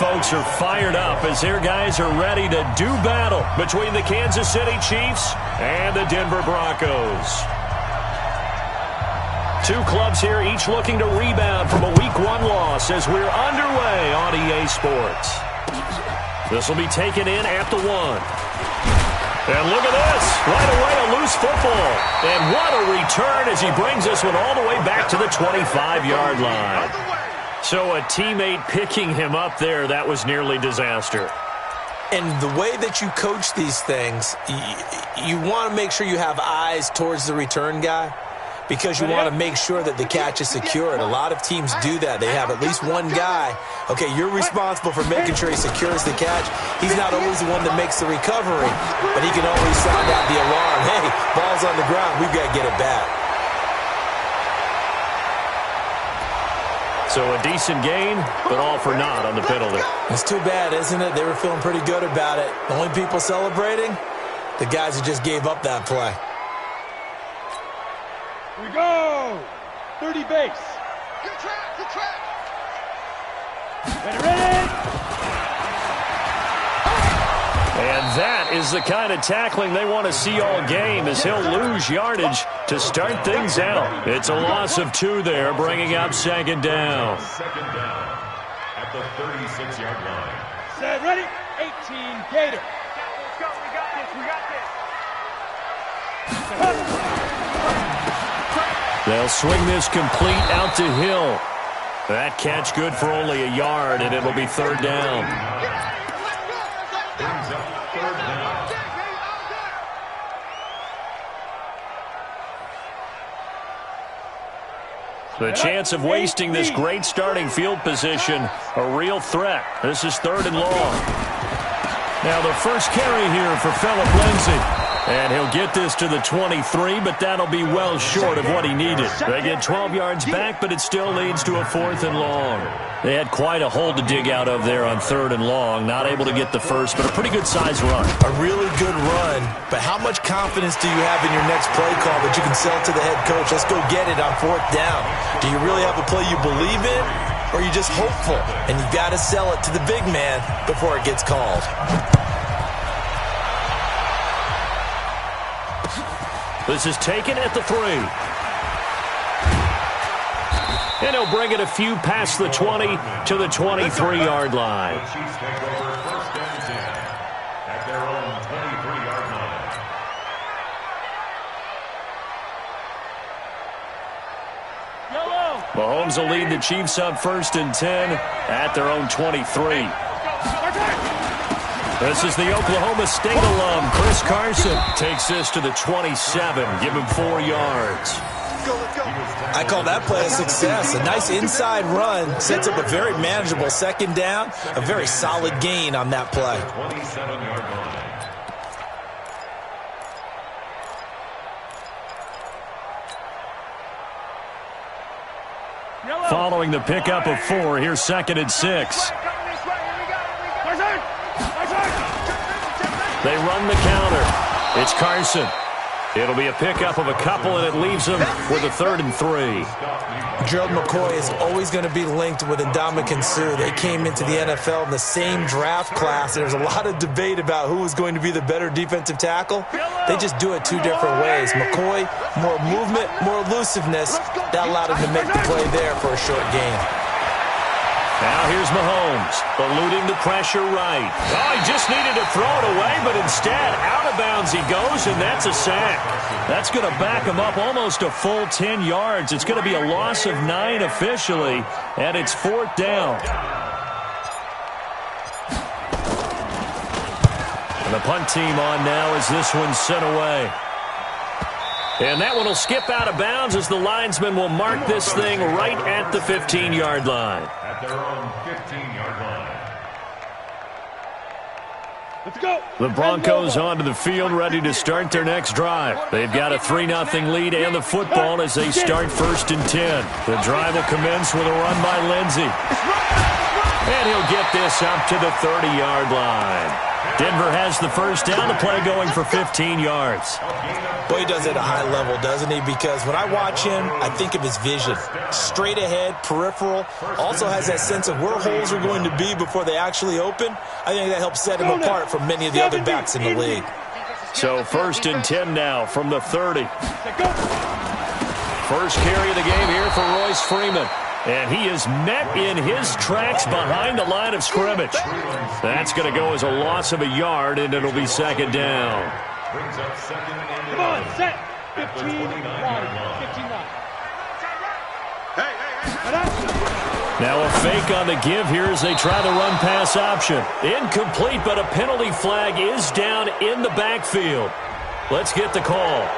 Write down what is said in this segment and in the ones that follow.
folks are fired up as their guys are ready to do battle between the Kansas City Chiefs and the Denver Broncos. Two clubs here, each looking to rebound from a Week 1 loss as we're underway on EA Sports. This will be taken in at the 1. And look at this. Right away, a loose football. And what a return as he brings this one all the way back to the 25-yard line. So a teammate picking him up there, that was nearly disaster. And the way that you coach these things, you want to make sure you have eyes towards the return guy, because you want to make sure that the catch is secured. A lot of teams do that. They have at least one guy. Okay, you're responsible for making sure he secures the catch. He's not always the one that makes the recovery, but he can always sound out the alarm. Hey, ball's on the ground. We've got to get it back. So a decent gain, but all for naught on the penalty. It's too bad, isn't it? They were feeling pretty good about it. The only people celebrating, the guys who just gave up that play. Here we go. 30 base. Good track, good track. Ready. And that is the kind of tackling they want to see all game, as he'll lose yardage to start things out. It's a loss of 2 there, bringing up second down. Second down at the 36-yard line. Set, ready. 18, Gator. Let's go, we got this, we got this. They'll swing this complete out to Hill. That catch good for only a yard, and it'll be third down. Brings up third down. The chance of wasting this great starting field position, a real threat. This is third and long. Now the first carry here for Phillip Lindsay. And he'll get this to the 23, but that'll be well short of what he needed. They get 12 yards back, but it still leads to a 4th and long. They had quite a hole to dig out of there on 3rd and long. Not able to get the first, but a pretty good-sized run. A really good run, but how much confidence do you have in your next play call that you can sell to the head coach? Let's go get it on 4th down. Do you really have a play you believe in, or are you just hopeful? And you've got to sell it to the big man before it gets called. This is taken at the 3. And he'll bring it a few past the 20 to the 23-yard line. The Chiefs take over first and 10 at their own 23-yard line. Mahomes will lead the Chiefs up first and 10 at their own 23. This is the Oklahoma State alum, Chris Carson. Takes this to the 27. Give him 4 yards. I call that play a success. A nice inside run sets up a very manageable second down. A very solid gain on that play. 27-yard line. Following the pickup of 4, here's 2nd and 6. They run the counter. It's Carson. It'll be a pickup of a couple, and it leaves them with a 3rd and 3. Gerald McCoy is always going to be linked with Ndamukong Suh. They came into the NFL in the same draft class. There's a lot of debate about who was going to be the better defensive tackle. They just do it 2 different ways. McCoy, more movement, more elusiveness. That allowed him to make the play there for a short gain. Now here's Mahomes, eluding the pressure right. Oh, he just needed to throw it away, but instead, out of bounds he goes, and that's a sack. That's going to back him up almost a full 10 yards. It's going to be a loss of 9 officially, and it's 4th down. And the punt team on now as this one's sent away. And that one will skip out of bounds as the linesman will mark this thing right at the 15-yard line. At their own 15-yard line. Let's go. The Broncos onto the field ready to start their next drive. They've got a 3-0 lead and the football as they start 1st and 10. The drive will commence with a run by Lindsay. And he'll get this up to the 30-yard line. Denver has the first down. The play going for 15 yards. Well, he does it at a high level, doesn't he? Because when I watch him, I think of his vision. Straight ahead, peripheral. Also has that sense of where holes are going to be before they actually open. I think that helps set him apart from many of the other backs in the league. So 1st and 10 now from the 30. First carry of the game here for Royce Freeman. And he is met in his tracks behind the line of scrimmage. That's going to go as a loss of a yard, and it'll be 2nd down. Come on, set. 15 wide. 15 wide. Now a fake on the give here as they try the run-pass option. Incomplete, but a penalty flag is down in the backfield. Let's get the call.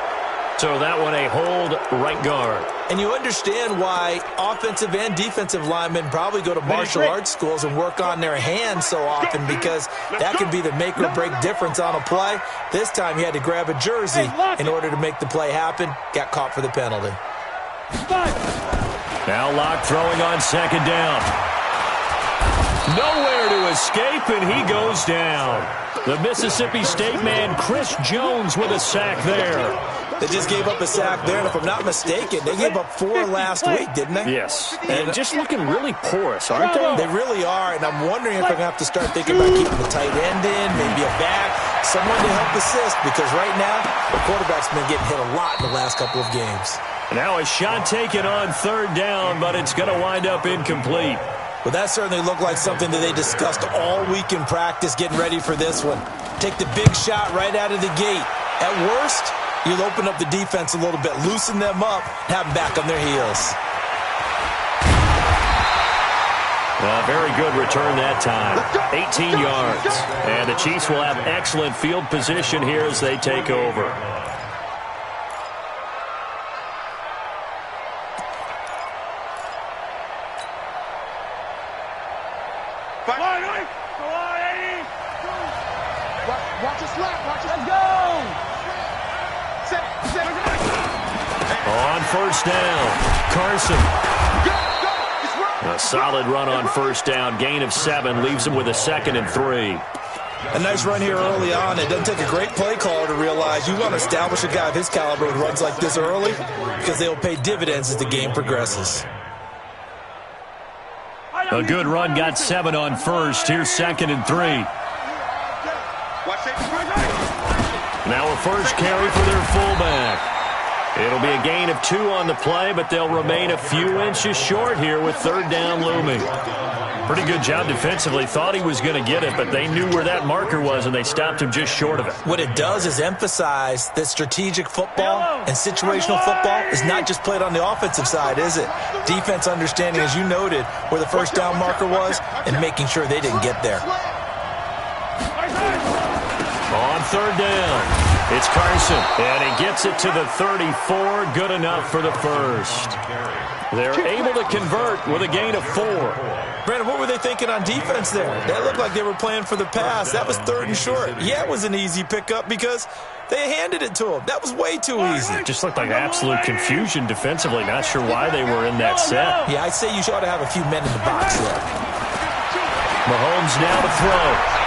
So that one a hold right guard. And you understand why offensive and defensive linemen probably go to martial arts schools and work on their hands so often, because that can be the make or break difference on a play. This time he had to grab a jersey in order to make the play happen. Got caught for the penalty. Now Locke throwing on 2nd down. Nowhere to escape, and he goes down. The Mississippi State man, Chris Jones, with a sack there. They just gave up a sack there, and if I'm not mistaken, they gave up 4 last week, didn't they? Yes, and just looking really porous, aren't they? They really are, and I'm wondering if I'm going to have to start thinking about keeping the tight end in, maybe a back, someone to help assist, because right now, the quarterback's been getting hit a lot in the last couple of games. Now a shot taken on 3rd down, but it's going to wind up incomplete. Well, that certainly looked like something that they discussed all week in practice, getting ready for this one. Take the big shot right out of the gate. At worst, you'll open up the defense a little bit, loosen them up, have them back on their heels. Very good return that time. 18 yards. And the Chiefs will have excellent field position here as they take over. Watch us left. Watch us go. On 1st down, Carson. A solid run on 1st down. Gain of 7 leaves him with a 2nd and 3. A nice run here early on. It doesn't take a great play caller to realize you want to establish a guy of his caliber with runs like this early, because they'll pay dividends as the game progresses. A good run, got 7 on 1st. Here's 2nd and 3. Now a first carry for their fullback. It'll be a gain of 2 on the play, but they'll remain a few inches short here with 3rd down looming. Pretty good job defensively. Thought he was going to get it, but they knew where that marker was, and they stopped him just short of it. What it does is emphasize that strategic football and situational football is not just played on the offensive side, is it? Defense understanding, as you noted, where the 1st down marker was and making sure they didn't get there. On 3rd down, it's Carson, and he gets it to the 34. Good enough for the first. They're able to convert with a gain of 4. Brandon, what were they thinking on defense there? That looked like they were playing for the pass. That was 3rd and short. Yeah, it was an easy pickup because they handed it to him. That was way too easy. It just looked like absolute confusion defensively. Not sure why they were in that set. Yeah, I'd say you ought to have a few men in the box there. Mahomes now to throw.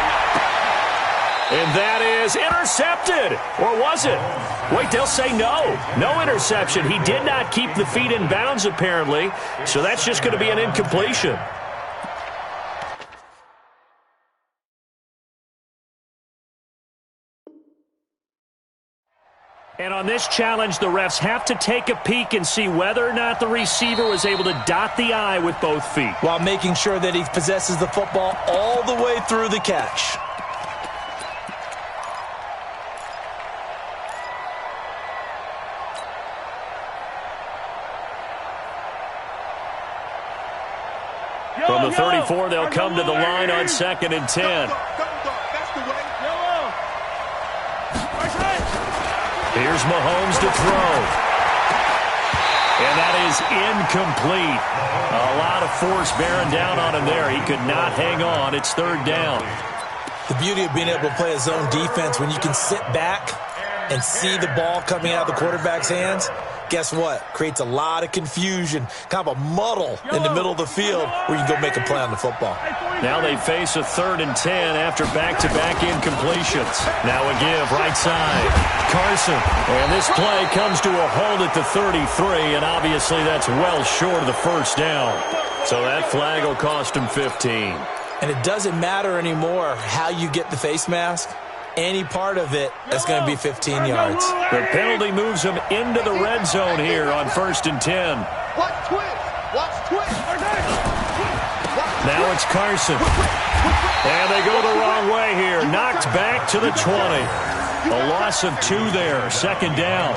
And that is intercepted. Or was it? Wait, they'll say no. No interception. He did not keep the feet in bounds, apparently. So that's just going to be an incompletion. And on this challenge, the refs have to take a peek and see whether or not the receiver was able to dot the I with both feet, while making sure that he possesses the football all the way through the catch. From the 34, they'll come to the line on 2nd and 10. Here's Mahomes to throw. And that is incomplete. A lot of force bearing down on him there. He could not hang on. It's 3rd down. The beauty of being able to play a zone defense when you can sit back and see the ball coming out of the quarterback's hands, guess what? Creates a lot of confusion, kind of a muddle in the middle of the field where you can go make a play on the football. Now they face a 3rd and 10 after back-to-back incompletions. Now a give right side. Carson. And this play comes to a halt at the 33, and obviously that's well short of the first down. So that flag will cost him 15. And it doesn't matter anymore how you get the face mask. Any part of it, that's going to be 15 yards. The penalty moves him into the red zone here on 1st and 10. Watch twist. Watch twist. Now it's Carson. And they go the wrong way here. Knocked back to the 20. A loss of 2 there. 2nd down.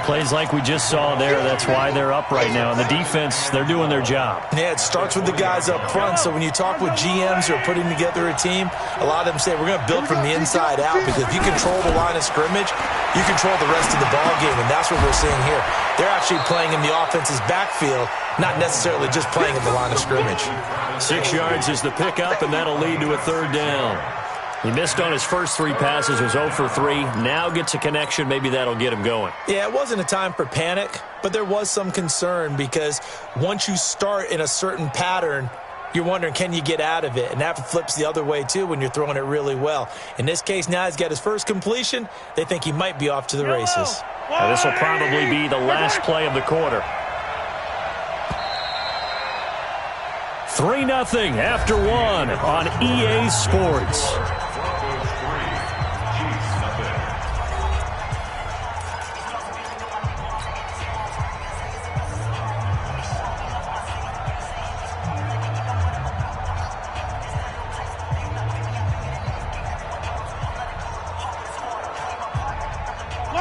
Plays like we just saw there. That's why they're up right now. And the defense, they're doing their job. Yeah, it starts with the guys up front. So when you talk with GMs who are putting together a team, a lot of them say we're going to build from the inside out, because if you control the line of scrimmage, you control the rest of the ball game, and that's what we're seeing here. They're actually playing in the offense's backfield, not necessarily just playing in the line of scrimmage. 6 yards is the pickup, and that'll lead to a 3rd down. He missed on his first 3 passes, was 0 for 3. Now gets a connection. Maybe that'll get him going. Yeah, it wasn't a time for panic, but there was some concern, because once you start in a certain pattern, you're wondering, can you get out of it? And that flips the other way, too, when you're throwing it really well. In this case, now he's got his first completion. They think he might be off to the races. Now, this will probably be the last play of the quarter. 3-0 after 1 on EA Sports.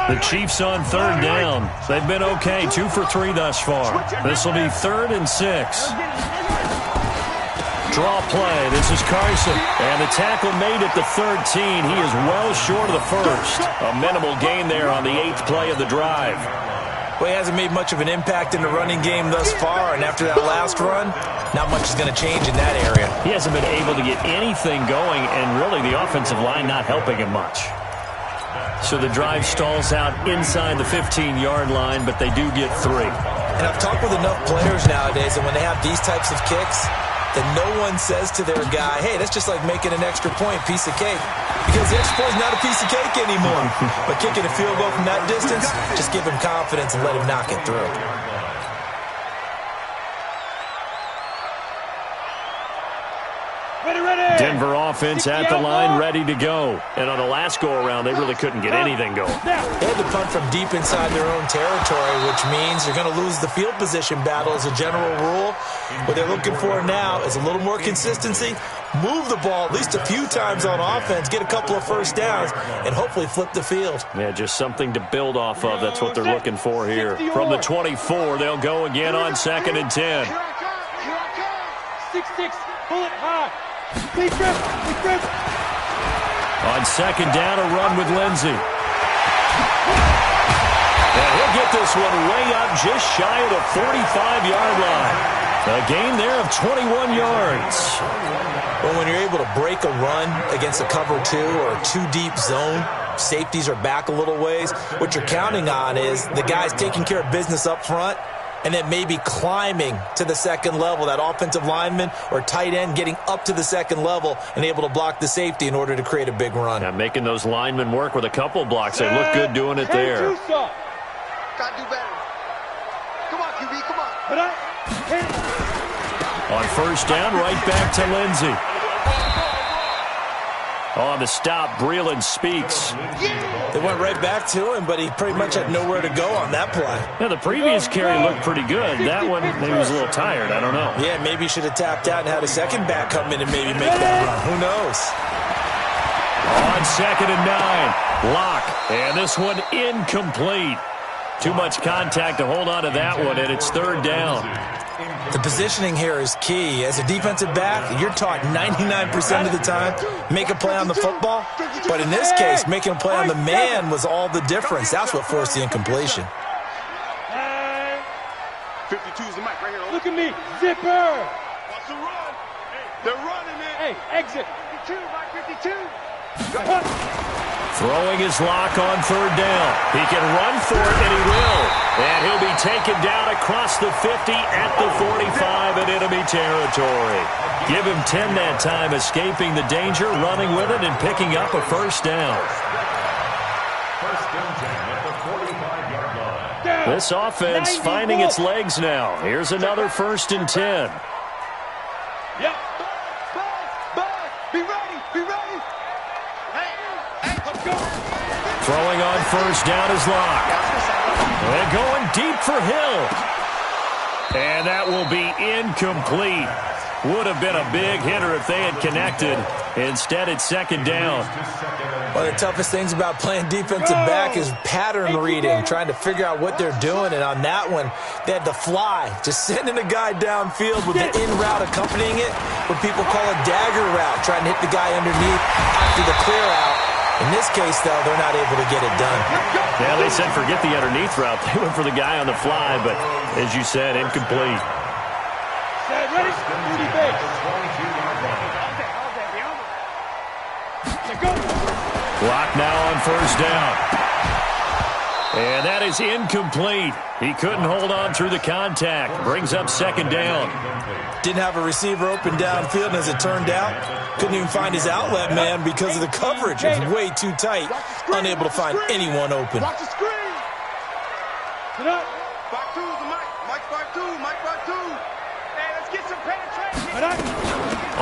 The Chiefs on 3rd down. They've been okay, 2 for 3 thus far. This will be 3rd and 6. Draw play. This is Carson. And the tackle made at the 13. He is well short of the first. A minimal gain there on the 8th play of the drive. Well, he hasn't made much of an impact in the running game thus far, and after that last run, not much is going to change in that area. He hasn't been able to get anything going, and really the offensive line not helping him much. So the drive stalls out inside the 15-yard line, but they do get 3. And I've talked with enough players nowadays that when they have these types of kicks, that no one says to their guy, hey, that's just like making an extra point, piece of cake. Because the extra point is not a piece of cake anymore. But kicking a field goal from that distance, just give him confidence and let him knock it through. Denver offense at the line, ready to go. And on the last go-around, they really couldn't get anything going. They had to punt from deep inside their own territory, which means you're going to lose the field position battle as a general rule. What they're looking for now is a little more consistency, move the ball at least a few times on offense, get a couple of first downs, and hopefully flip the field. Yeah, just something to build off of. That's what they're looking for here. From the 24, they'll go again on 2nd and 10. 6-6, pull it high. Big grip. On 2nd down, a run with Lindsey. And he'll get this one way up just shy of the 45-yard line. A gain there of 21 yards. Well, when you're able to break a run against a cover 2 or a 2-deep zone, safeties are back a little ways. What you're counting on is the guys taking care of business up front, and then maybe climbing to the 2nd level, that offensive lineman or tight end getting up to the 2nd level and able to block the safety in order to create a big run. Yeah, making those linemen work with a couple blocks. They look good doing it there. Gotta do better. Come on, QB, come on. On 1st down, right back to Lindsey. On the stop, Breeland speaks. They went right back to him, but he pretty much had nowhere to go on that play. Yeah, the previous carry looked pretty good. That one, maybe he was a little tired. I don't know. Yeah, maybe he should have tapped out and had a second back come in and maybe make that run. Who knows? On 2nd and 9, Locke. And this one incomplete. Too much contact to hold on to that one, and it's 3rd down. The positioning here is key. As a defensive back, you're taught 99% of the time, make a play on the football. But in this case, making a play on the man was all the difference. That's what forced the incompletion. 52's the mic right here. Look at me, zipper. What's the run? Hey, they're running it. Hey, exit. 52, Mike 52. Throwing his lock on third down. He can run for it, and he will. And he'll be taken down across the 50 at the 45 in enemy territory. Give him 10 that time, escaping the danger, running with it, and picking up a first down. First and 10 at the 45-yard line. This offense finding its legs now. Here's another first and 10. Yep. Be ready, be ready. Hey, let's go. Throwing on first down is Lurk. And going deep for Hill. And that will be incomplete. Would have been a big hitter if they had connected. Instead, it's second down. One of the toughest things about playing defensive back is pattern reading, trying to figure out what they're doing. And on that one, they had to fly, just sending a guy downfield with the in route accompanying it, what people call a dagger route, trying to hit the guy underneath after the clear out. In this case, though, they're not able to get it done. Yeah, they said forget the underneath route. They went for the guy on the fly, but as you said, incomplete. Set, ready? Rudy Bates. Clock now on first down. And that is incomplete. He couldn't hold on through the contact. Brings up second down. Didn't have a receiver open downfield, and as it turned out, couldn't even find his outlet man because of the coverage. It was way too tight, unable to find anyone open. Watch the screen. Sit up. 5-2 is the mic. Mike 5-2. Mike 5-2. Hey, let's get some penetration. Sit up.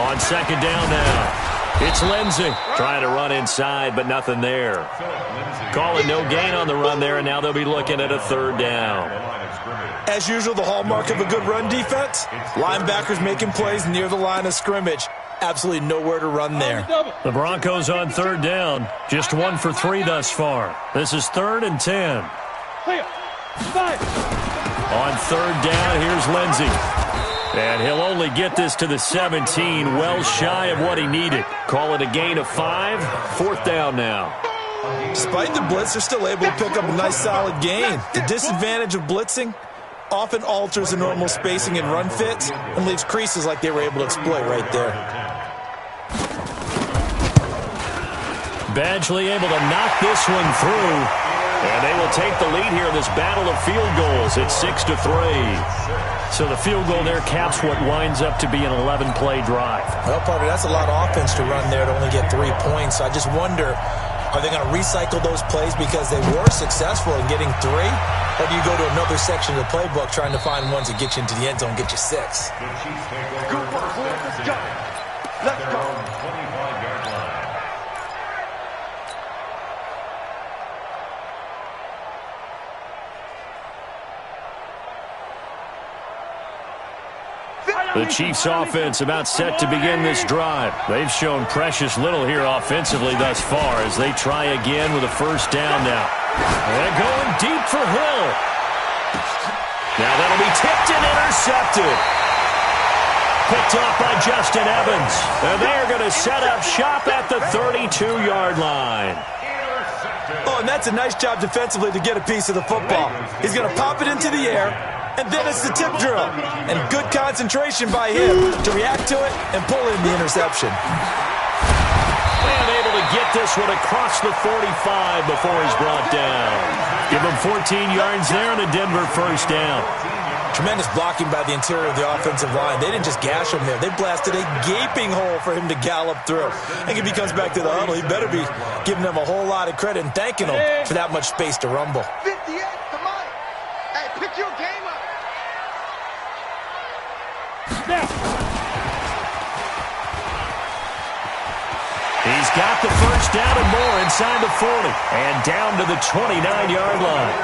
On second down now. It's Lindsey trying to run inside, but nothing there. Calling no gain on the run there, and now they'll be looking at a third down. As usual, the hallmark of a good run defense, linebackers making plays near the line of scrimmage. Absolutely nowhere to run there. The Broncos on third down. Just 1 for 3 thus far. This is 3rd and 10. Clear. 5. On third down, here's Lindsey. And he'll only get this to the 17, well shy of what he needed. Call it a gain of 5. 4th down now. Despite the blitz, they're still able to pick up a nice solid gain. The disadvantage of blitzing often alters the normal spacing and run fits and leaves creases like they were able to exploit right there. Badgley able to knock this one through. And they will take the lead here in this battle of field goals. It's 6-3. So the field goal there caps what winds up to be an 11-play drive. Well, Parker, that's a lot of offense to run there to only get 3 points. So I just wonder, are they going to recycle those plays because they were successful in getting 3? Or do you go to another section of the playbook trying to find ones that get you into the end zone and get you 6? Good work, boys. Let's go. Let's go. 25-yard line. The Chiefs offense about set to begin this drive. They've shown precious little here offensively thus far as they try again with a first down now. And going deep for Hill. Now that'll be tipped and intercepted. Picked off by Justin Evans. And they're going to set up shop at the 32-yard line. Oh, and that's a nice job defensively to get a piece of the football. He's going to pop it into the air, and then it's the tip drill. And good concentration by him to react to it and pull in the interception. And able to get this one across the 45 before he's brought down. Give him 14 yards there and a Denver first down. Tremendous blocking by the interior of the offensive line. They didn't just gash him there. They blasted a gaping hole for him to gallop through. I think if he comes back to the huddle, he better be giving them a whole lot of credit and thanking them for that much space to rumble. 58, come on. Hey, pick your game up. Now. He's got the first down and more inside the 40 and down to the 29-yard line.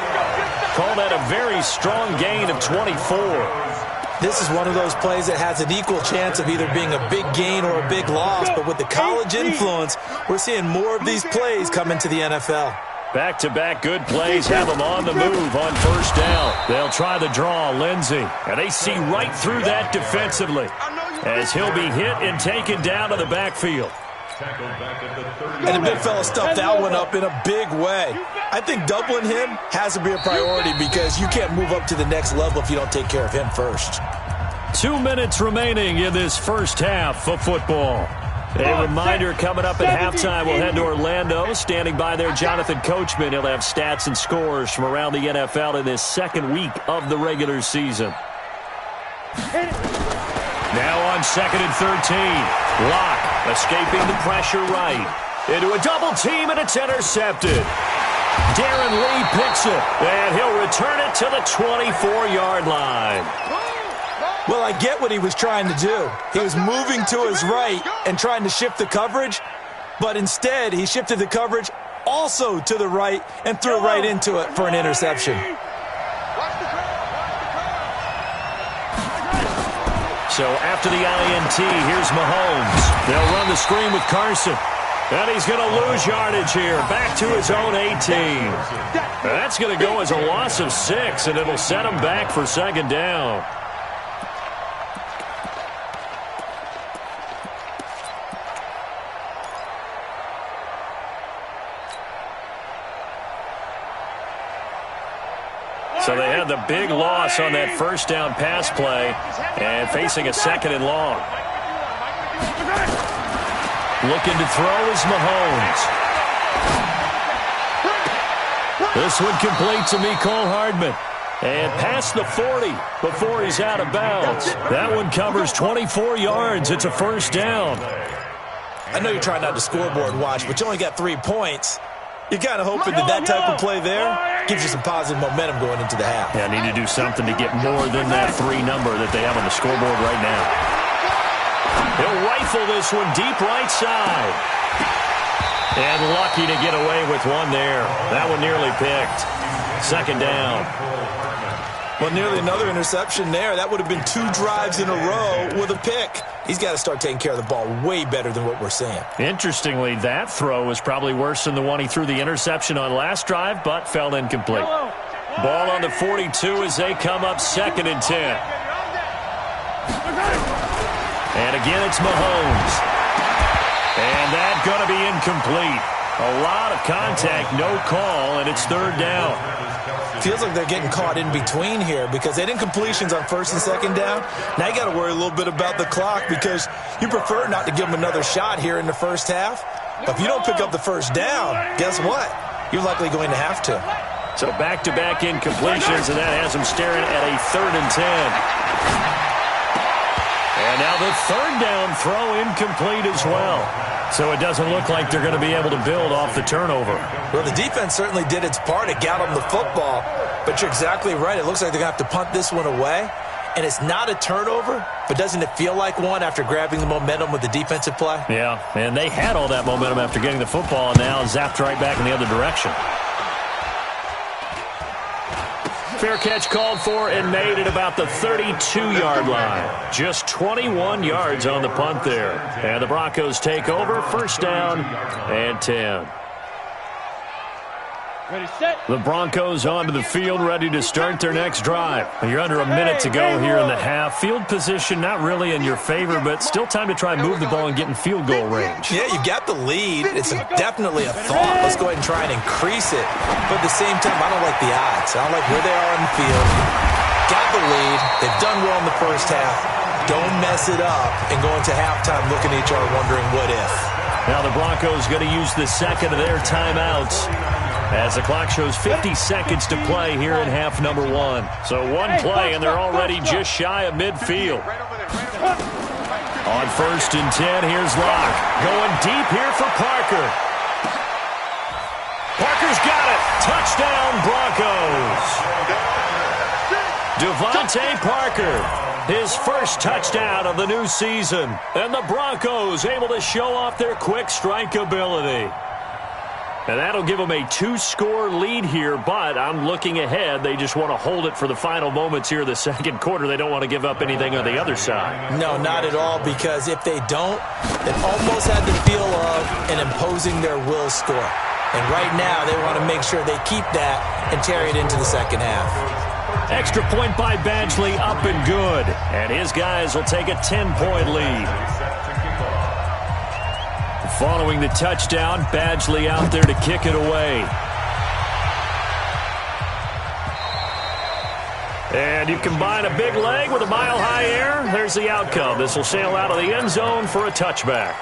Call that a very strong gain of 24. This is one of those plays that has an equal chance of either being a big gain or a big loss, but with the college influence, we're seeing more of these plays come into the NFL. Back-to-back good plays have them on the move on first down. They'll try the draw, Lindsey. And they see right through that defensively as he'll be hit and taken down to the backfield. And the big fella stuffed that one up in a big way. I think doubling him has to be a priority because you can't move up to the next level if you don't take care of him first. 2 minutes remaining in this first half of football. A reminder coming up at halftime, we'll head to Orlando. Standing by there, Jonathan Coachman. He'll have stats and scores from around the NFL in this second week of the regular season. Now on 2nd and 13. Locke escaping the pressure right. Into a double team, and it's intercepted. Darren Lee picks it, and he'll return it to the 24-yard line. Well, I get what he was trying to do. He was moving to his right and trying to shift the coverage, but instead he shifted the coverage also to the right and threw right into it for an interception. So after the INT, here's Mahomes. They'll run the screen with Carson. And he's going to lose yardage here, back to his own 18. That's going to go as a loss of 6, and it'll set him back for 2nd down. So they had the big loss on that 1st down pass play and facing a 2nd and long. Looking to throw is Mahomes. This one complete to Mecole Hardman. And past the 40 before he's out of bounds. That one covers 24 yards. It's a 1st down. I know you're trying not to scoreboard watch, but you only got 3 points. You're kind of hoping that type of play there gives you some positive momentum going into the half. Yeah, need to do something to get more than that 3 number that they have on the scoreboard right now. He'll rifle this one deep right side. And lucky to get away with one there. That one nearly picked. 2nd down. Well, nearly another interception there. That would have been 2 drives in a row with a pick. He's got to start taking care of the ball way better than what we're seeing. Interestingly, that throw was probably worse than the one he threw the interception on last drive, but fell incomplete. Ball on the 42 as they come up 2nd and 10. And again, it's Mahomes. And that's going to be incomplete. A lot of contact, no call, and it's 3rd down. Feels like they're getting caught in between here because they didn't completions on 1st and 2nd down. Now you got to worry a little bit about the clock because you prefer not to give them another shot here in the 1st half. But if you don't pick up the 1st down, guess what? You're likely going to have to. So back-to-back incompletions, and that has them staring at a 3rd and 10. And now the 3rd down throw incomplete as well. So it doesn't look like they're going to be able to build off the turnover. Well, the defense certainly did its part. It got them the football. But you're exactly right. It looks like they're going to have to punt this one away. And it's not a turnover, but doesn't it feel like one after grabbing the momentum with the defensive play? Yeah, and they had all that momentum after getting the football, and now zapped right back in the other direction. Fair catch called for and made at about the 32-yard line. Just 21 yards on the punt there. And the Broncos take over, 1st down and 10. Ready, set. The Broncos onto the field, ready to start their next drive. You're under a minute to go here in the half. Field position not really in your favor, but still time to try and move the ball and get in field goal range. Yeah, you got the lead. It's definitely a thought. Let's go ahead and try and increase it. But at the same time, I don't like the odds. I don't like where they are on the field. Got the lead. They've done well in the 1st half. Don't mess it up and go into halftime looking at each other wondering what if. Now the Broncos going to use the 2nd of their timeouts as the clock shows 50 seconds to play here in half number 1. So one play, and they're already just shy of midfield. On 1st and 10, here's Locke. Going deep here for Parker. Parker's got it. Touchdown, Broncos. Devontae Parker, his 1st touchdown of the new season. And the Broncos able to show off their quick strike ability. And that'll give them a 2-score lead here, but I'm looking ahead. They just want to hold it for the final moments here of the 2nd quarter. They don't want to give up anything on the other side. No, not at all, because if they don't, it almost had the feel of an imposing their will score. And right now, they want to make sure they keep that and carry it into the 2nd half. Extra point by Badgley, up and good. And his guys will take a 10-point lead. Following the touchdown, Badgley out there to kick it away. And you combine a big leg with a mile-high air, there's the outcome. This will sail out of the end zone for a touchback.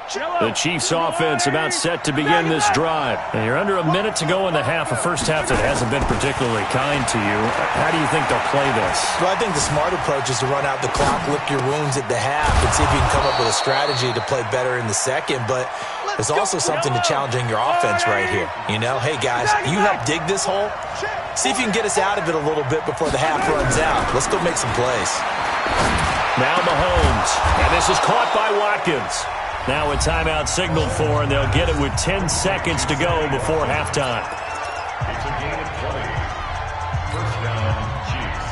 The Chiefs offense about set to begin this drive. And you're under a minute to go in the half, a first half that hasn't been particularly kind to you. How do you think they'll play this? Well, I think the smart approach is to run out the clock, lick your wounds at the half, and see if you can come up with a strategy to play better in the second. But there's also something to challenging your offense right here. You know, hey, guys, you help dig this hole. See if you can get us out of it a little bit before the half runs out. Let's go make some plays. Now Mahomes, and this is caught by Watkins. Now a timeout signaled for, and they'll get it with 10 seconds to go before halftime. It's a game of play. First down, Chiefs.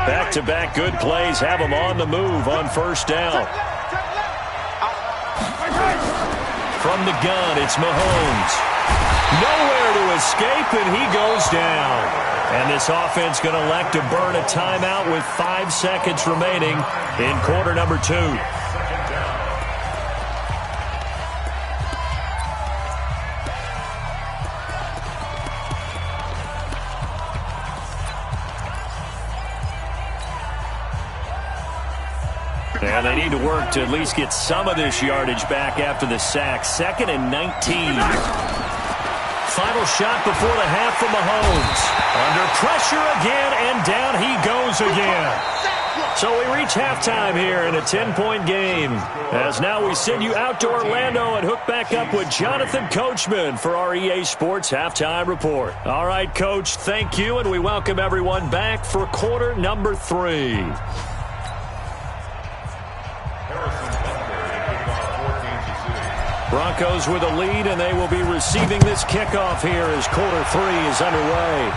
Back-to-back good plays have them on the move on first down. From the gun, it's Mahomes. Nowhere to escape, and he goes down. And this offense going to elect to burn a timeout with 5 seconds remaining in quarter number 2. And they need to work to at least get some of this yardage back after the sack. 2nd and 19. Final shot before the half from Mahomes. Under pressure again, and down he goes again. So we reach halftime here in a 10-point game. As now we send you out to Orlando and hook back up with Jonathan Coachman for our EA Sports Halftime Report. All right, Coach, thank you, and we welcome everyone back for quarter number 3. Broncos with a lead, and they will be receiving this kickoff here as quarter 3 is underway.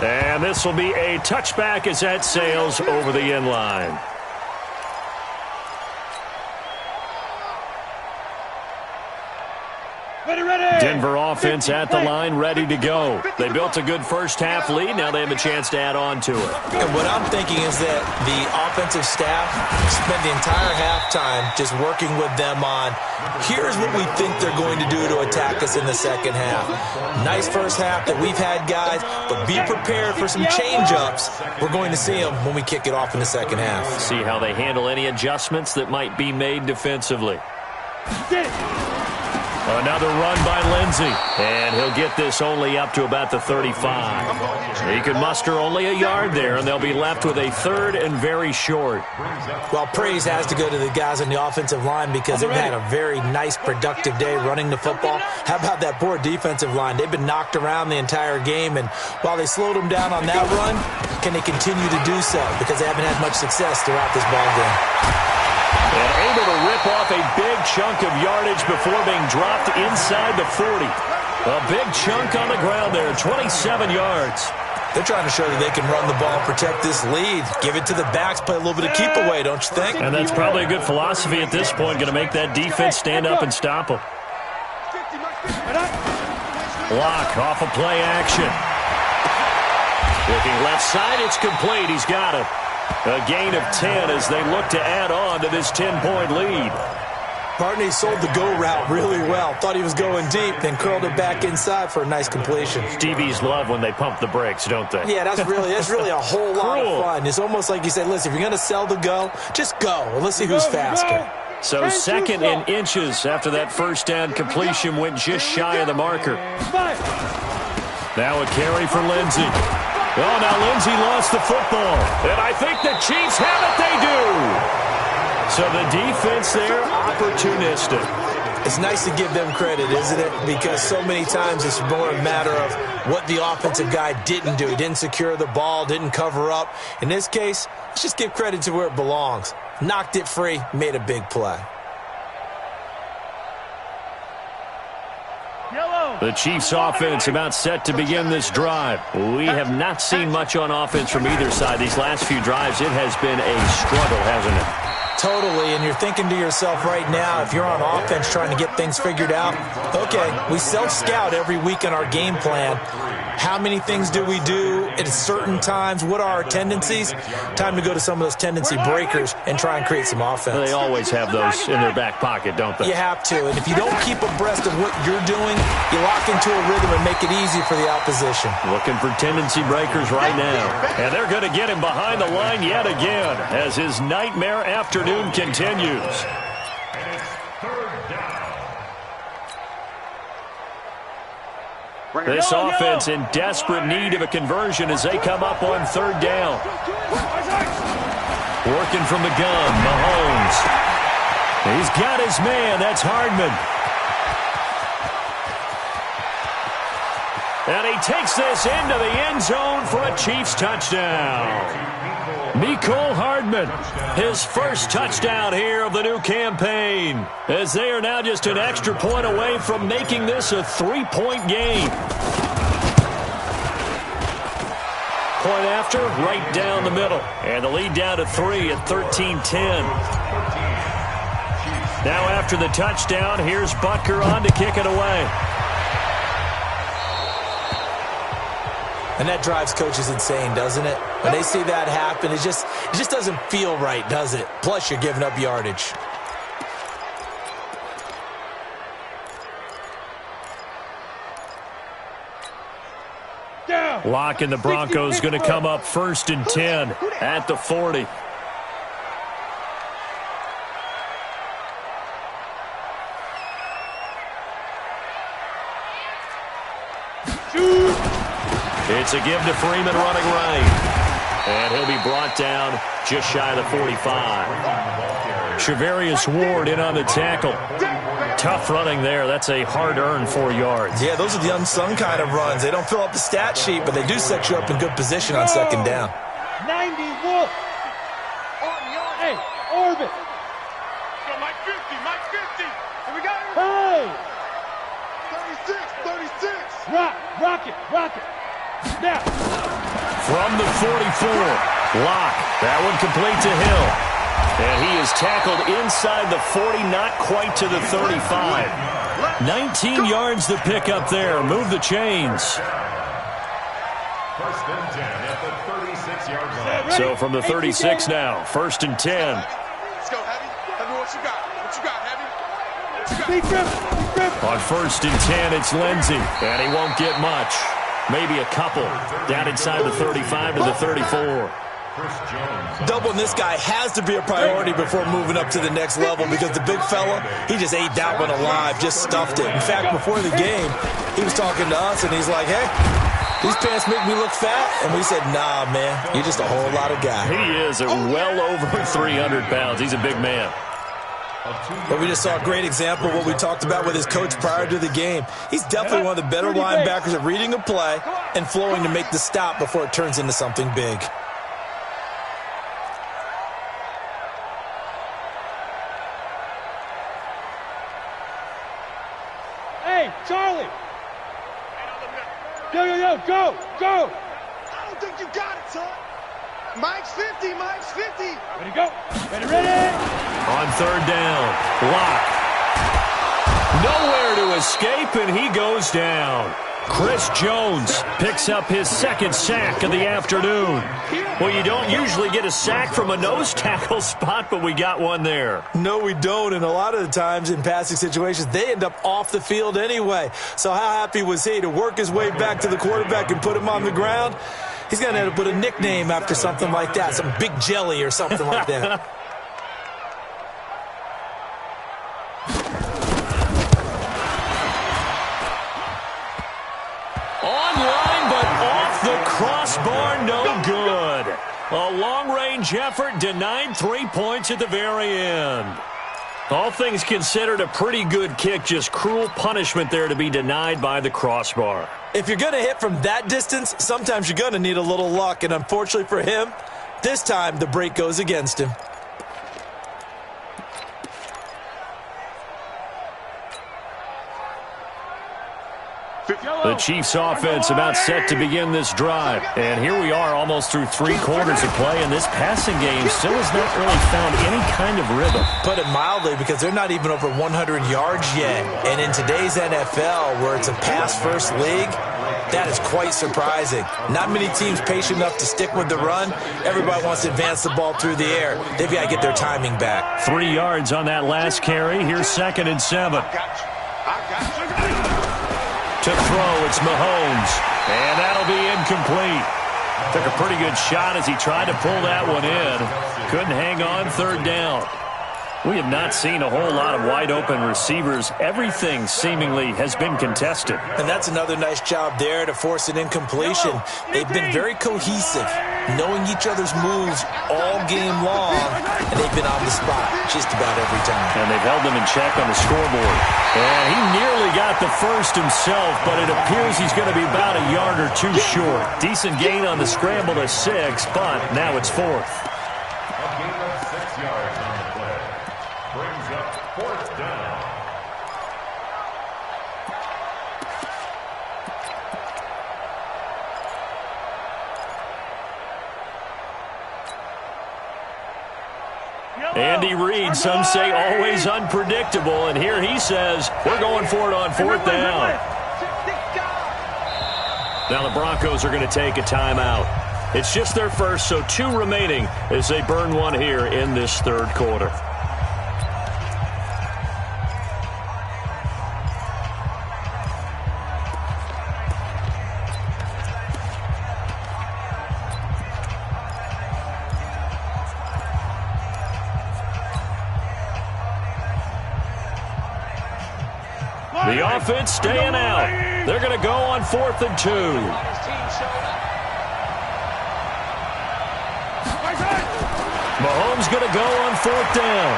And this will be a touchback as that sails over the end line. Denver offense at the line, ready to go. They built a good first half lead. Now they have a chance to add on to it. And what I'm thinking is that the offensive staff spent the entire halftime just working with them on, here's what we think they're going to do to attack us in the second half. Nice first half that we've had, guys, but be prepared for some change-ups. We're going to see them when we kick it off in the second half. See how they handle any adjustments that might be made defensively. Another run by Lindsey, and he'll get this only up to about the 35. He could muster only a yard there, and they'll be left with a 3rd and very short. Well, praise has to go to the guys on the offensive line because they've had a very nice, productive day running the football. How about that poor defensive line? They've been knocked around the entire game, and while they slowed them down on that run, can they continue to do so? Because they haven't had much success throughout this ball game. And able to rip off a big chunk of yardage before being dropped inside the 40. A big chunk on the ground there, 27 yards. They're trying to show that they can run the ball and protect this lead. Give it to the backs, play a little bit of keep away, don't you think? And that's probably a good philosophy at this point, going to make that defense stand up and stop them. Block off of play action. Looking left side, it's complete. He's got it. A gain of 10 as they look to add on to this 10-point lead. Barney sold the go route really well. Thought he was going deep, then curled it back inside for a nice completion. DBs love when they pump the brakes, don't they? Yeah, that's really a whole lot of fun. It's almost like you said, listen, if you're going to sell the go, just go. And let's see who's faster. So 2nd and inches after that first down completion went just shy of the marker. Now a carry for Lindsey. Oh, now Lindsey lost the football. And I think the Chiefs have it. They do. So the defense there, opportunistic. It's nice to give them credit, isn't it? Because so many times it's more a matter of what the offensive guy didn't do. He didn't secure the ball, didn't cover up. In this case, let's just give credit to where it belongs. Knocked it free, made a big play. The Chiefs offense about set to begin this drive. We have not seen much on offense from either side. These last few drives, it has been a struggle, hasn't it? Totally, and you're thinking to yourself right now, if you're on offense trying to get things figured out, okay, we self-scout every week in our game plan. How many things do we do at certain times? What are our tendencies? Time to go to some of those tendency breakers and try and create some offense. They always have those in their back pocket, don't they? You have to, and if you don't keep abreast of what you're doing, you lock back into a rhythm and make it easy for the opposition. Looking for tendency breakers right now. And they're going to get him behind the line yet again as his nightmare afternoon continues. And it's third down. This offense in desperate need of a conversion as they come up on third down. Working from the gun, Mahomes. He's got his man. That's Hardman. And he takes this into the end zone for a Chiefs touchdown. Mecole Hardman, his first touchdown here of the new campaign, as they are now just an extra point away from making this a 3-point game. Point after, right down the middle. And the lead down to 3 at 13-10. Now after the touchdown, here's Butker on to kick it away. And that drives coaches insane, doesn't it? When they see that happen, it just doesn't feel right, does it? Plus, you're giving up yardage. Locke and the Broncos going to come up 1st and 10 at the 40. It's a give to Freeman running right. And he'll be brought down just shy of the 45. Shavarius Ward in on the tackle. Tough running there. That's a hard-earned 4 yards. Yeah, those are the unsung kind of runs. They don't fill up the stat sheet, but they do set you up in good position on second down. 90 Wolf. Hey, Orbit. Go, Mike 50, Mike 50. Here we go. Hey. 36. Rock it. Now. From the 44, Locke. That one complete to Hill. And he is tackled inside the 40, not quite to the 35. 19 yards to pick up there. Move the chains. First and 10 at the 36-yard line. So from the 36 now, 1st and 10. Let's go, Heavy. Heavy, what you got? Heavy? Big grip. On 1st and 10, it's Lindsey. And he won't get much. Maybe a couple. Down inside the 35 to the 34. Doubling this guy has to be a priority before moving up to the next level because the big fella, he just ate that one alive, just stuffed it. In fact, before the game, he was talking to us, and he's like, hey, these pants make me look fat. And we said, nah, man, you're just a whole lot of guy. He is at well over 300 pounds. He's a big man. But we just saw a great example of what we talked about with his coach prior to the game. He's definitely one of the better linebackers at reading a play and flowing to make the stop before it turns into something big. Hey, Charlie. Yo, go. I don't think you got it, son. Mike's 50. Ready, go. Ready. On 3rd down, Locke. Nowhere to escape, and he goes down. Chris Jones picks up his 2nd sack of the afternoon. Well, you don't usually get a sack from a nose tackle spot, but we got one there. No, we don't, and a lot of the times in passing situations, they end up off the field anyway. So how happy was he to work his way back to the quarterback and put him on the ground? He's going to have to put a nickname after something like that, some Big Jelly or something like that. Online, but off the crossbar, no good. A long-range effort denied 3 points at the very end. All things considered, a pretty good kick, just cruel punishment there to be denied by the crossbar. If you're going to hit from that distance, sometimes you're going to need a little luck, and unfortunately for him, this time the break goes against him. The Chiefs offense about set to begin this drive. And here we are almost through 3 quarters of play, and this passing game still has not really found any kind of rhythm. Put it mildly, because they're not even over 100 yards yet. And in today's NFL, where it's a pass-first league, that is quite surprising. Not many teams patient enough to stick with the run. Everybody wants to advance the ball through the air. They've got to get their timing back. 3 yards on that last carry. Here's 2nd and 7. To throw, it's Mahomes. And that'll be incomplete. Took a pretty good shot as he tried to pull that one in. Couldn't hang on third down. We have not seen a whole lot of wide-open receivers. Everything seemingly has been contested. And that's another nice job there to force an incompletion. They've been very cohesive, knowing each other's moves all game long, and they've been on the spot just about every time. And they've held them in check on the scoreboard. And he nearly got the first himself, but it appears he's going to be about a yard or two short. Decent gain on the scramble to 6, but now it's 4th. A gain of 6 yards on the play. Brings up 4th down. Andy Reid, some say always unpredictable, and here he says we're going for it on 4th down. Now the Broncos are going to take a timeout. It's just their first, so 2 remaining as they burn one here in this 3rd quarter. The offense staying out. They're going to go on 4th and 2. Mahomes going to go on 4th down.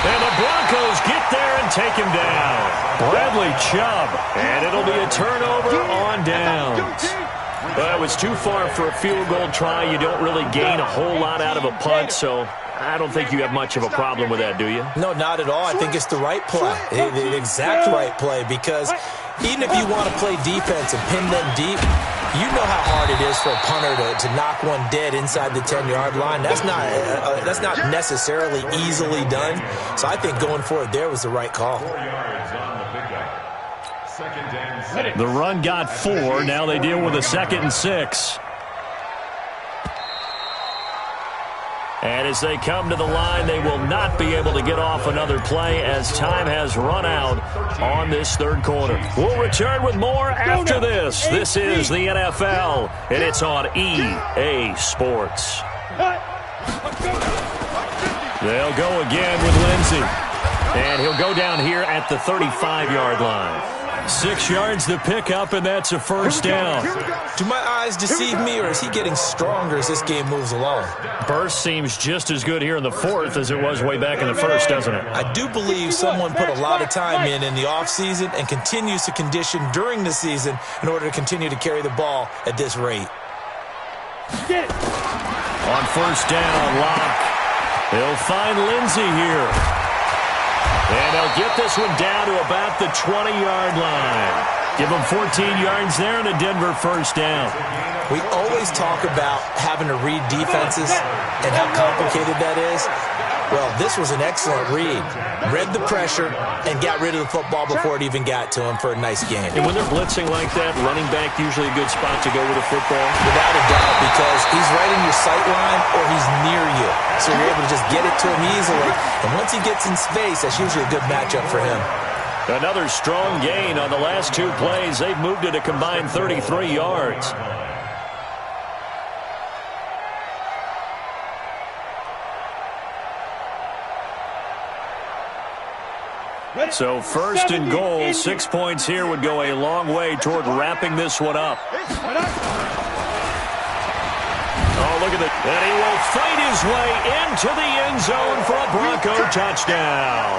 And the Broncos get there and take him down. Bradley Chubb. And it'll be a turnover on downs. Well, it was too far for a field goal try. You don't really gain a whole lot out of a punt, so I don't think you have much of a problem with that, do you? No, not at all. I think it's the right play, the exact right play, because even if you want to play defense and pin them deep, you know how hard it is for a punter to knock one dead inside the 10-yard line. That's not necessarily easily done. So I think going for it there was the right call. 4 yards on the pickup. 2nd and 6. The run got 4. Now they deal with a 2nd and 6. And as they come to the line, they will not be able to get off another play as time has run out on this 3rd quarter. We'll return with more after this. This is the NFL, and it's on EA Sports. They'll go again with Lindsey. And he'll go down here at the 35-yard line. 6 yards the pickup, and that's a 1st down. Do my eyes deceive me, or is he getting stronger as this game moves along? Burst seems just as good here in the 4th as it was way back in the 1st, doesn't it? I do believe someone put a lot of time in the offseason and continues to condition during the season in order to continue to carry the ball at this rate. On 1st down, Lurk. He'll find Lindsey here. And they'll get this one down to about the 20-yard line. Give them 14 yards there and a Denver 1st down. We always talk about having to read defenses and how complicated that is. Well, this was an excellent read. Read the pressure and got rid of the football before it even got to him for a nice game. And when they're blitzing like that, running back usually a good spot to go with a football? Without a doubt, because he's right in your sight line or he's near you. So you're able to just get it to him easily. And once he gets in space, that's usually a good matchup for him. Another strong gain on the last 2 plays. They've moved it a combined 33 yards. So 1st and goal, 6 points here would go a long way toward wrapping this one up. Oh, look at that. And he will fight his way into the end zone for a Bronco touchdown.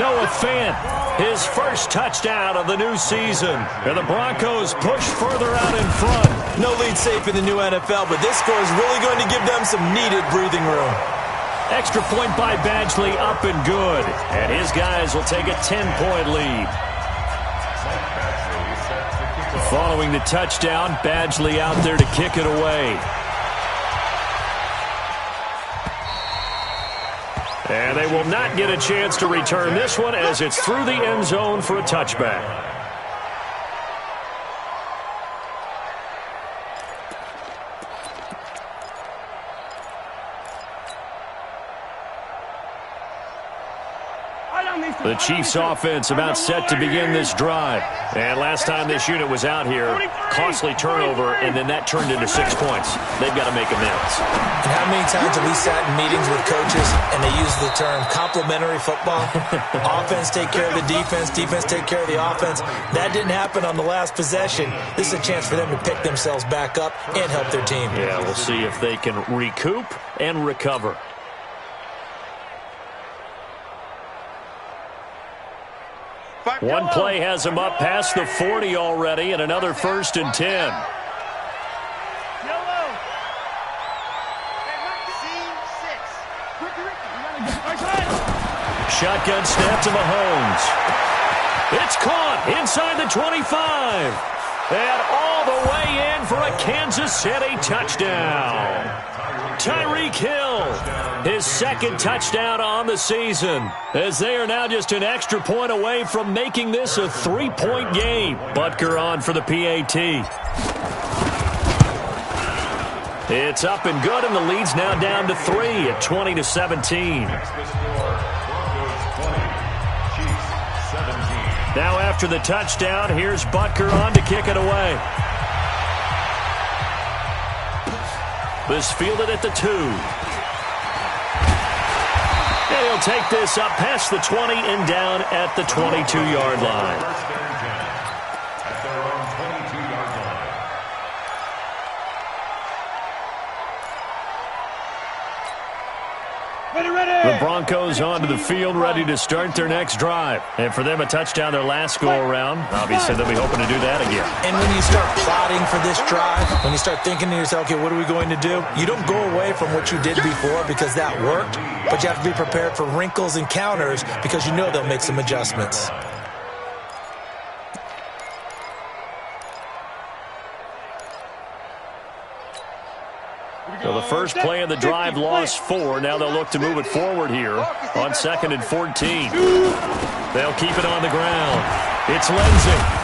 Noah Fant, his first touchdown of the new season. And the Broncos push further out in front. No lead safe in the new NFL, but this score is really going to give them some needed breathing room. Extra point by Badgley, up and good. And his guys will take a 10-point lead. Following the touchdown, Badgley out there to kick it away. And they will not get a chance to return this one as it's through the end zone for a touchback. The Chiefs offense about set to begin this drive. And last time this unit was out here, costly turnover, and then that turned into 6 points. They've got to make amends. And how many times have we sat in meetings with coaches and they use the term complementary football? Offense take care of the defense, defense take care of the offense. That didn't happen on the last possession. This is a chance for them to pick themselves back up and help their team. Yeah, we'll see if they can recoup and recover. One play has him up past the 40 already, and another 1st and 10. Shotgun snap to Mahomes. It's caught inside the 25. And all the way in for a Kansas City touchdown. Tyreek Hill, his 2nd touchdown on the season, as they are now just an extra point away from making this a 3-point game. Butker on for the PAT. It's up and good, and the lead's now down to 3 at 20-17. Now after the touchdown, here's Butker on to kick it away. This fielded at the 2. And he'll take this up past the 20 and down at the 22-yard line. The Broncos onto the field, ready to start their next drive. And for them, a touchdown their last go-around. Obviously, they'll be hoping to do that again. And when you start plotting for this drive, when you start thinking to yourself, okay, what are we going to do? You don't go away from what you did before because that worked, but you have to be prepared for wrinkles and counters because you know they'll make some adjustments. So the first play of the drive lost 4. Now they'll look to move it forward here on 2nd and 14. They'll keep it on the ground. It's Lindsey.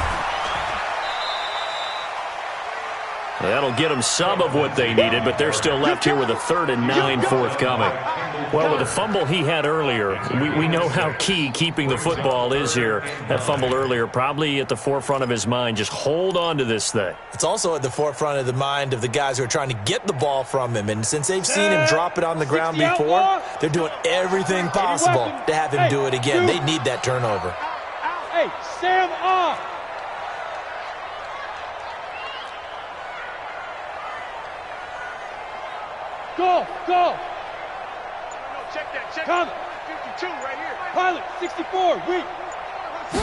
That'll get them some of what they needed, but they're still left here with a 3rd and 9 forthcoming. Well, with the fumble he had earlier, we know how key keeping the football is here. That fumble earlier probably at the forefront of his mind. Just hold on to this thing. It's also at the forefront of the mind of the guys who are trying to get the ball from him. And since they've seen him drop it on the ground before, they're doing everything possible to have him do it again. They need that turnover. Hey, Sam off. Go, go. Check that, check Come. 52 right here. Pilot, 64, weak.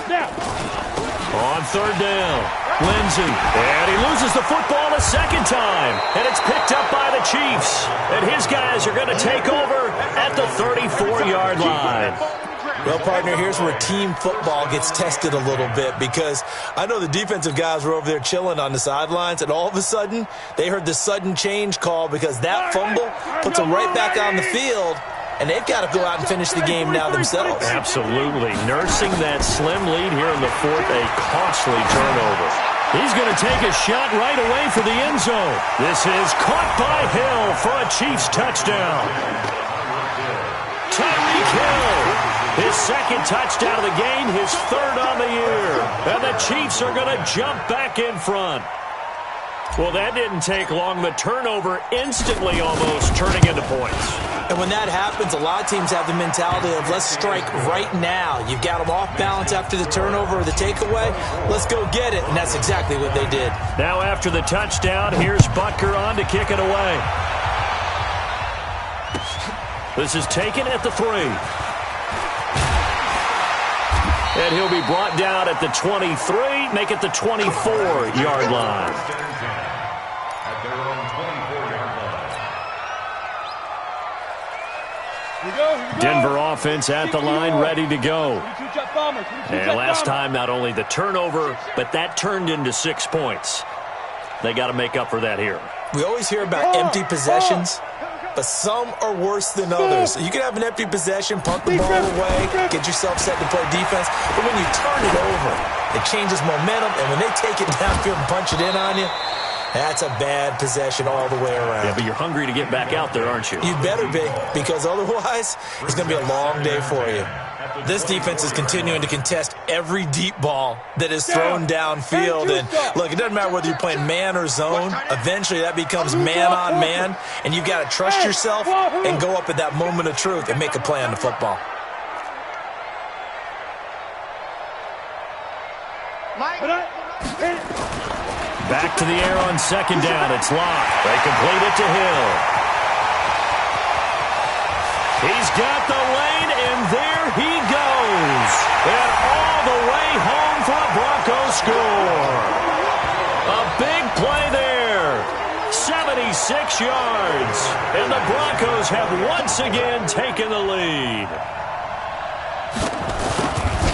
Snap. On 3rd down, Lindsey. And he loses the football a 2nd time. And it's picked up by the Chiefs. And his guys are going to take over at the 34-yard line. Well, partner, here's where team football gets tested a little bit because I know the defensive guys were over there chilling on the sidelines, and all of a sudden, they heard the sudden change call because that fumble puts them right back on the field, and they've got to go out and finish the game now themselves. Absolutely. Nursing that slim lead here in the 4th, a costly turnover. He's going to take a shot right away for the end zone. This is caught by Hill for a Chiefs touchdown. Tyreek Hill. His 2nd touchdown of the game, his 3rd on the year. And the Chiefs are going to jump back in front. Well, that didn't take long. The turnover instantly almost turning into points. And when that happens, a lot of teams have the mentality of let's strike right now. You've got them off balance after the turnover or the takeaway. Let's go get it. And that's exactly what they did. Now after the touchdown, here's Butker on to kick it away. This is taken at the 3. And he'll be brought down at the 23, make it the 24-yard line. At their own 24-yard line. Denver offense at the line, ready to go. And last time, not only the turnover, but that turned into 6 points. They got to make up for that here. We always hear about empty possessions, but some are worse than others. You can have an empty possession, punt the ball away, get yourself set to play defense, but when you turn it over, it changes momentum, and when they take it downfield and punch it in on you, That's a bad possession all the way around. Yeah, but you're hungry to get back out there, aren't you? You better be, because otherwise it's going to be a long day for you. This defense is continuing to contest every deep ball that is thrown downfield. And look, it doesn't matter whether you're playing man or zone. Eventually that becomes man on man, and you've got to trust yourself and go up at that moment of truth and make a play on the football. Back to the air on second down. It's locked. They complete it to Hill. He's got the lane, and there he goes. And all the way home for a Broncos score. A big play there. 76 yards. And the Broncos have once again taken the lead.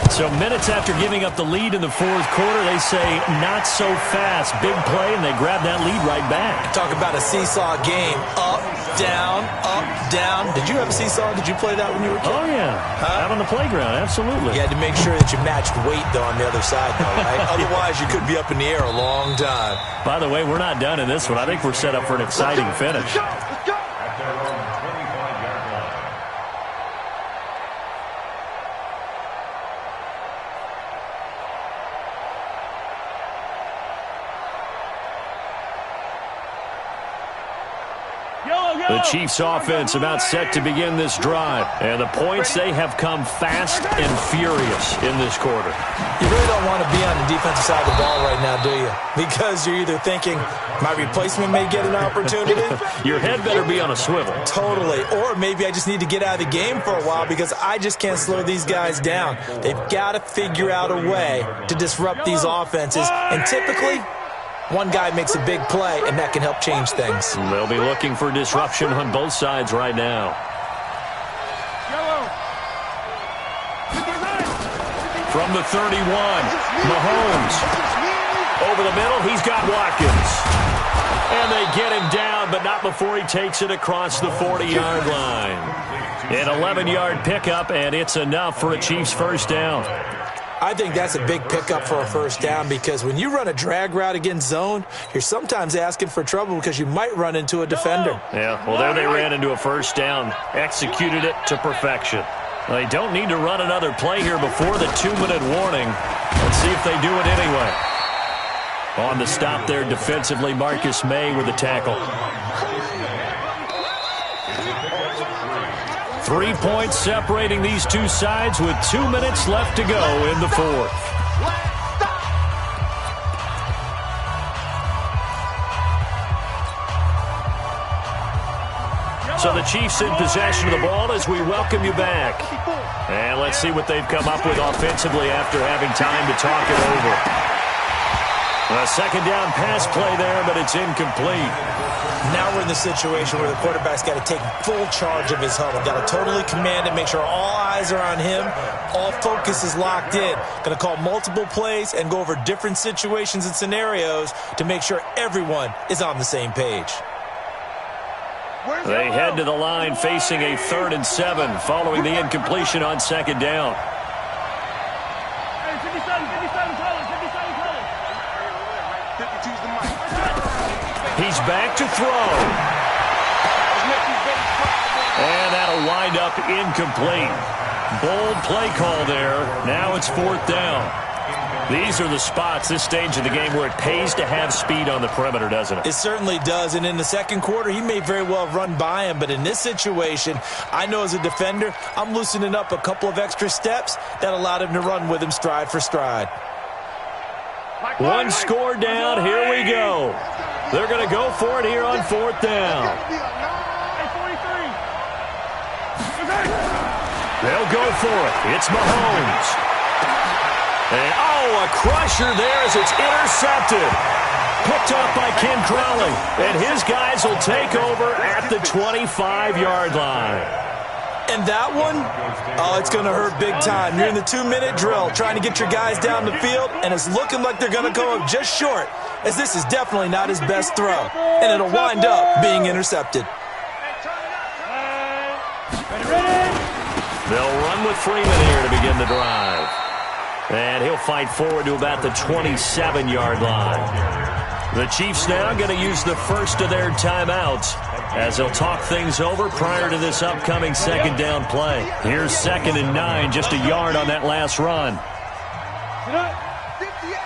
So minutes after giving up the lead in the fourth quarter, they say not so fast. Big play, and they grab that lead right back. Talk about a seesaw game. Up, down, up, down. Did you have a seesaw? Did you play that when you were a kid? Oh, yeah. Out on the playground, absolutely. You had to make sure that you matched weight, though, on the other side, though, right? Otherwise, you could be up in the air a long time. By the way, we're not done in this one. I think we're set up for an exciting finish. The Chiefs offense about set to begin this drive. And the points, they have come fast and furious in this quarter. You really don't want to be on the defensive side of the ball right now, do you? Because you're either thinking, my replacement may get an opportunity. Your head better be on a swivel. Totally. Or maybe I just need to get out of the game for a while because I just can't slow these guys down. They've got to figure out a way to disrupt these offenses. And typically, one guy makes a big play, and that can help change things. They'll be looking for disruption on both sides right now. From the 31, Mahomes. Over the middle, he's got Watkins. And they get him down, but not before he takes it across the 40-yard line. An 11-yard pickup, and it's enough for a Chiefs first down. I think that's a big pickup for a first down because when you run a drag route against zone, you're sometimes asking for trouble because you might run into a defender. Yeah, well, there they ran into a first down, executed it to perfection. They don't need to run another play here before the 2-minute warning. Let's see if they do it anyway. On the stop there defensively, Marcus May with the tackle. 3 points separating these two sides with 2 minutes left to go in the fourth. So the Chiefs in possession of the ball as we welcome you back. And let's see what they've come up with offensively after having time to talk it over. A second down pass play there, but it's incomplete. Now we're in the situation where the quarterback's got to take full charge of his huddle. Got to totally command it, make sure all eyes are on him. All focus is locked in. Going to call multiple plays and go over different situations and scenarios to make sure everyone is on the same page. They head to the line facing a 3rd and 7 following the incompletion on second down. He's back to throw. And that'll wind up incomplete. Bold play call there. Now it's 4th down. These are the spots, this stage of the game, where it pays to have speed on the perimeter, doesn't it? It certainly does. And in the second quarter, he may very well run by him. But in this situation, I know as a defender, I'm loosening up a couple of extra steps that allowed him to run with him stride for stride. One score down. Here we go. They're going to go for it here on 4th down. They'll go for it. It's Mahomes. And, oh, a crusher there as it's intercepted. Picked up by Ken Crowley. And his guys will take over at the 25-yard line. And that one, oh, it's going to hurt big time. You're in the 2-minute drill trying to get your guys down the field, and it's looking like they're going to come up just short, as this is definitely not his best throw. And it'll wind up being intercepted. They'll run with Freeman here to begin the drive. And he'll fight forward to about the 27-yard line. The Chiefs now going to use the first of their timeouts as they'll talk things over prior to this upcoming second down play. Here's 2nd and 9, just a yard on that last run. 58,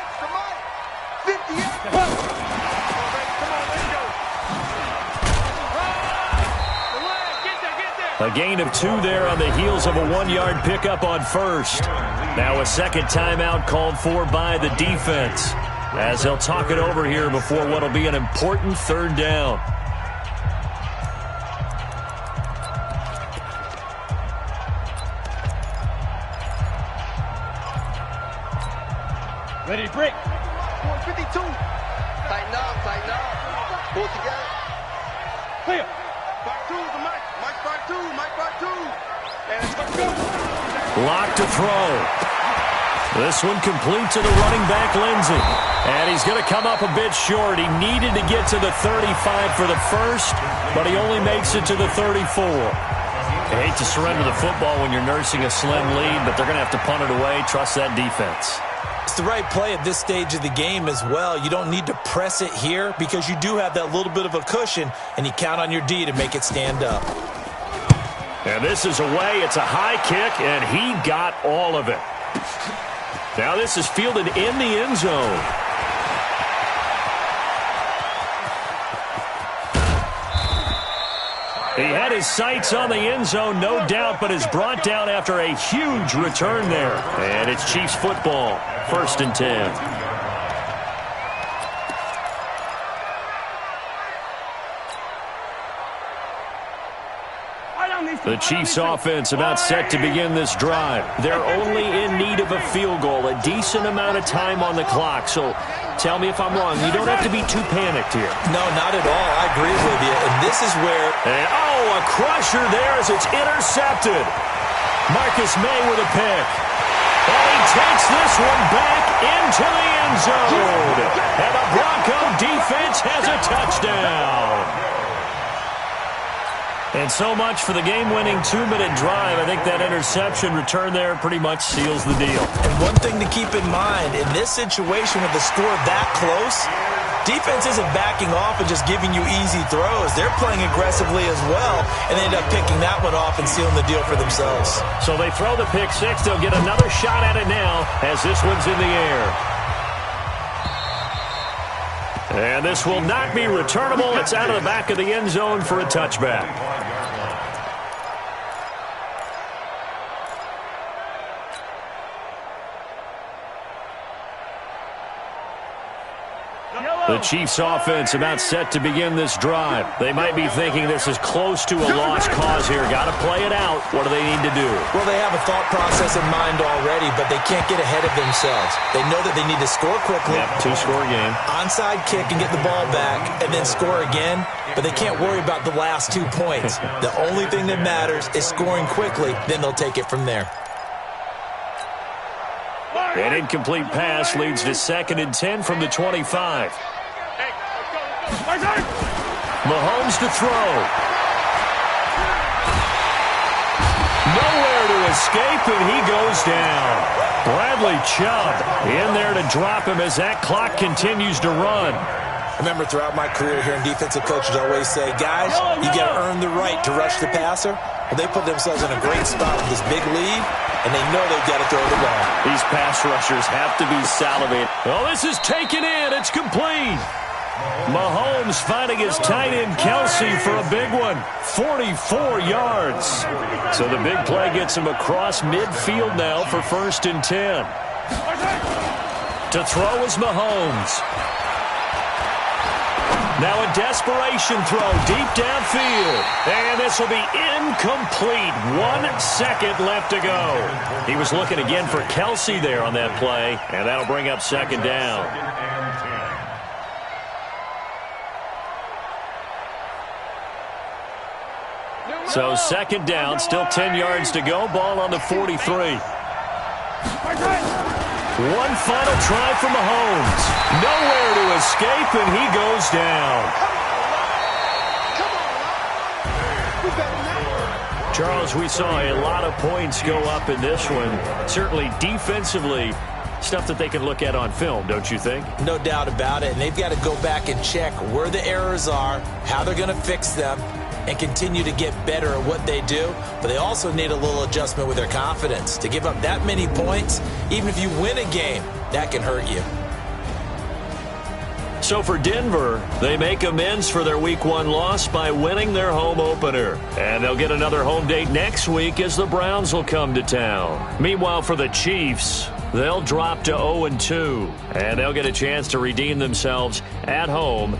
a gain of 2 there on the heels of a 1-yard pickup on first. Now a second timeout called for by the defense as they'll talk it over here before what will be an important third down. Ready, break. 52. Tighten up, tighten up. Pull together. Clear. Part 2, the Mike. Mike part 2, Mike part 2. And let's go. Lock to throw. This one complete to the running back, Lindsey. And he's going to come up a bit short. He needed to get to the 35 for the first, but he only makes it to the 34. I hate to surrender the football when you're nursing a slim lead, but they're going to have to punt it away. Trust that defense. It's the right play at this stage of the game as well. You don't need to press it here because you do have that little bit of a cushion, and you count on your D to make it stand up. And this is away. It's a high kick, and he got all of it. Now this is fielded in the end zone. He had his sights on the end zone, no doubt, but is brought down after a huge return there. And it's Chiefs football, 1st and 10. The Chiefs offense about set to begin this drive. They're only in need of a field goal, a decent amount of time on the clock. So tell me if I'm wrong. You don't have to be too panicked here. No, not at all. I agree with you. And this is where... And, a crusher there as it's intercepted. Marcus May with a pick. And he takes this one back into the end zone. And the Bronco defense has a touchdown. And so much for the game-winning 2-minute drive. I think that interception return there pretty much seals the deal. And one thing to keep in mind, in this situation with the score that close, defense isn't backing off and just giving you easy throws. They're playing aggressively as well, and they end up picking that one off and sealing the deal for themselves. So they throw the pick six. They'll get another shot at it now as this one's in the air. And this will not be returnable. It's out of the back of the end zone for a touchback. The Chiefs offense about set to begin this drive. They might be thinking this is close to a lost cause here. Got to play it out. What do they need to do? Well, they have a thought process in mind already, but they can't get ahead of themselves. They know that they need to score quickly. Yep, 2-score game. Onside kick and get the ball back and then score again, but they can't worry about the last 2 points. The only thing that matters is scoring quickly, then they'll take it from there. An incomplete pass leads to 2nd and 10 from the 25. Mahomes to throw. Nowhere to escape, and he goes down. Bradley Chubb in there to drop him as that clock continues to run. I remember throughout my career here in defensive coaches always say, guys, you got to earn the right to rush the passer. Well, they put themselves in a great spot with this big lead, and they know they've got to throw the ball. These pass rushers have to be salivating. Oh, this is taken in. It's complete. Mahomes finding his tight end Kelsey for a big one. 44 yards. So the big play gets him across midfield now for 1st and 10. To throw is Mahomes. Now a desperation throw deep downfield. And this will be incomplete. 1 second left to go. He was looking again for Kelsey there on that play. And that'll bring up 2nd down. So 2nd down, still 10 yards to go. Ball on the 43. One final try for Mahomes. Nowhere to escape, and he goes down. Charles, we saw a lot of points go up in this one. Certainly defensively, Stuff that they can look at on film, don't you think? No doubt about it. And they've got to go back and check where the errors are, how they're going to fix them, and continue to get better at what they do. But they also need a little adjustment with their confidence. To give up that many points, even if you win a game, that can hurt you. So for Denver, they make amends for their Week 1 loss by winning their home opener. And they'll get another home date next week as the Browns will come to town. Meanwhile, for the Chiefs, they'll drop to 0-2. And they'll get a chance to redeem themselves at home